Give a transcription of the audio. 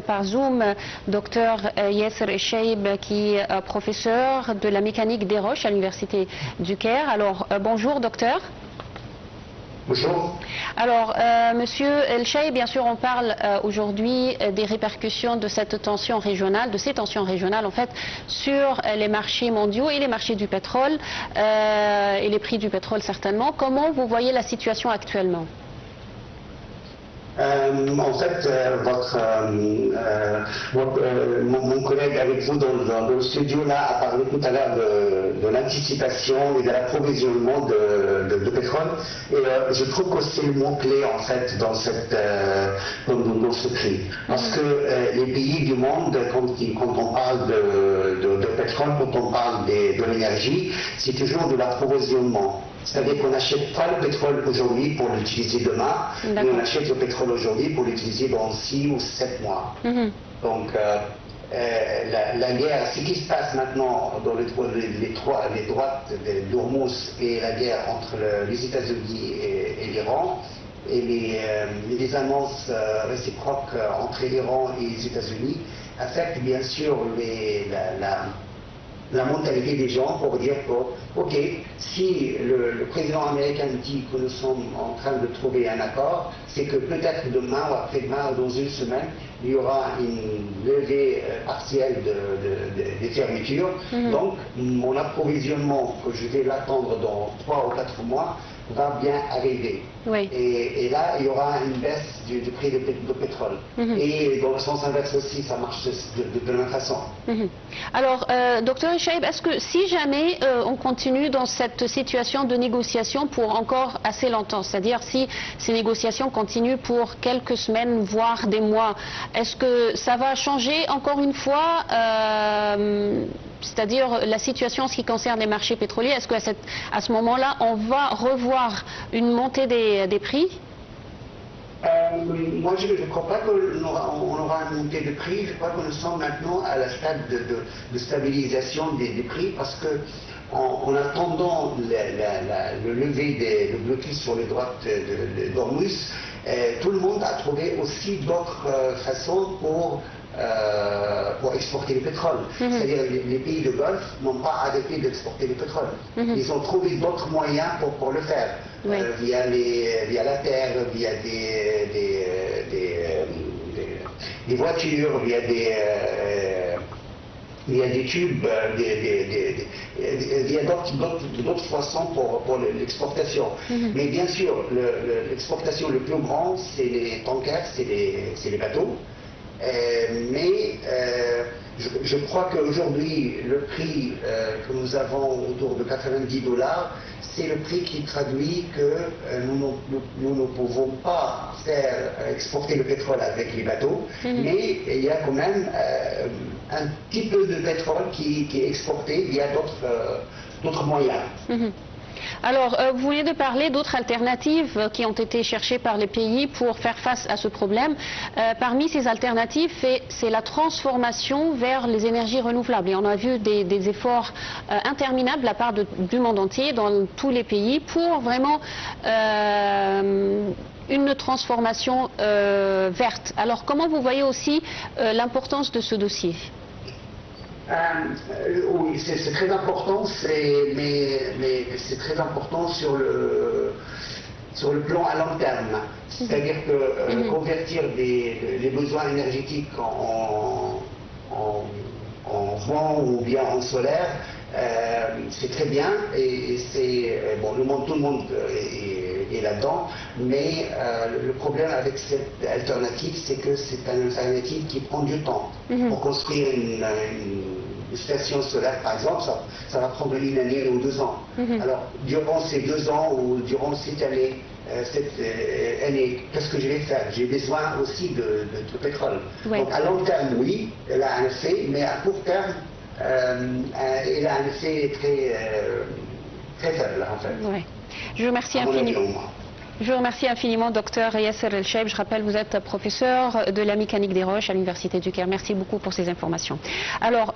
Par Zoom, docteur Yasser El-Cheib, qui est professeur de la mécanique des roches à l'Université du Caire. Alors, bonjour docteur. Bonjour. Alors, monsieur El-Cheib, bien sûr, on parle aujourd'hui des répercussions de cette tension régionale, de ces tensions régionales, en fait, sur les marchés mondiaux et les marchés du pétrole, et les prix du pétrole, certainement. Comment vous voyez la situation actuellement ? En fait, mon collègue avec vous dans le studio là a parlé tout à l'heure de l'anticipation et de l'approvisionnement de pétrole. Et je trouve que c'est le mot-clé en fait dans ce prix. Parce que les pays du monde, quand on parle de pétrole, quand on parle de l'énergie, c'est toujours de l'approvisionnement. C'est-à-dire qu'on n'achète pas le pétrole aujourd'hui pour l'utiliser demain, mais on achète le pétrole aujourd'hui pour l'utiliser dans 6 ou 7 mois. Donc la guerre, ce qui se passe maintenant dans les droites d'Ormuz et la guerre entre les États-Unis et l'Iran, et les annonces réciproques entre l'Iran et les États-Unis affectent bien sûr la mentalité des gens pour dire que, ok, si le président américain dit que nous sommes en train de trouver un accord, c'est que peut-être demain ou après-demain ou dans une semaine, il y aura une levée partielle des fermetures. Donc, mon approvisionnement, que je vais l'attendre dans 3 ou 4 mois, va bien arriver. Oui. Et là, il y aura une baisse du prix de pétrole. Et dans le sens inverse aussi, ça marche de la même façon. Alors, docteur El-Cheib, est-ce que si jamais on continue dans cette situation de négociation pour encore assez longtemps, c'est-à-dire si ces négociations continuent pour quelques semaines, voire des mois, est-ce que ça va changer encore une fois c'est-à-dire la situation en ce qui concerne les marchés pétroliers? Est-ce qu'à ce moment-là, on va revoir une montée des prix? Moi, je ne crois pas qu'on aura une montée de prix. Je crois que nous sommes maintenant à la stade de stabilisation des prix, parce que en attendant le lever le blocus sur les droites d'Ormuz, tout le monde a trouvé aussi d'autres façons pour exporter le pétrole. C'est-à-dire les pays de Golfe n'ont pas arrêté d'exporter le pétrole. Ils ont trouvé d'autres moyens pour le faire, via la terre, via des voitures, via des tubes, via d'autres façons pour l'exportation. Mais bien sûr, l'exportation le plus grand, c'est les tankers, c'est les bateaux. Mais je crois qu'aujourd'hui, le prix que nous avons autour de $90, c'est le prix qui traduit que nous ne pouvons pas faire exporter le pétrole avec les bateaux, mais il y a quand même un petit peu de pétrole qui est exporté via d'autres moyens. Alors, vous venez de parler d'autres alternatives qui ont été cherchées par les pays pour faire face à ce problème. Parmi ces alternatives, c'est la transformation vers les énergies renouvelables. Et on a vu des efforts interminables de la part du monde entier, dans tous les pays, pour vraiment une transformation verte. Alors, comment vous voyez aussi l'importance de ce dossier ? Oui, c'est très important, mais c'est très important sur le plan à long terme. C'est-à-dire que convertir les besoins énergétiques en vent ou bien en solaire, c'est très bien, et bon, tout le monde est là-dedans, mais le problème avec cette alternative, c'est que c'est une alternative qui prend du temps. Pour construire une station solaire, par exemple, ça va prendre 1 année ou 2 ans. Alors, durant ces 2 ans ou durant cette année, qu'est-ce que je vais faire? J'ai besoin aussi de pétrole. Donc, à long terme, oui, elle a un effet, mais à court terme, elle a un effet très faible, en fait. Oui. Je vous remercie infiniment. Je vous remercie infiniment, docteur Yasser El-Cheib. Je rappelle, vous êtes professeur de la mécanique des roches à l'Université du Caire. Merci beaucoup pour ces informations. Alors,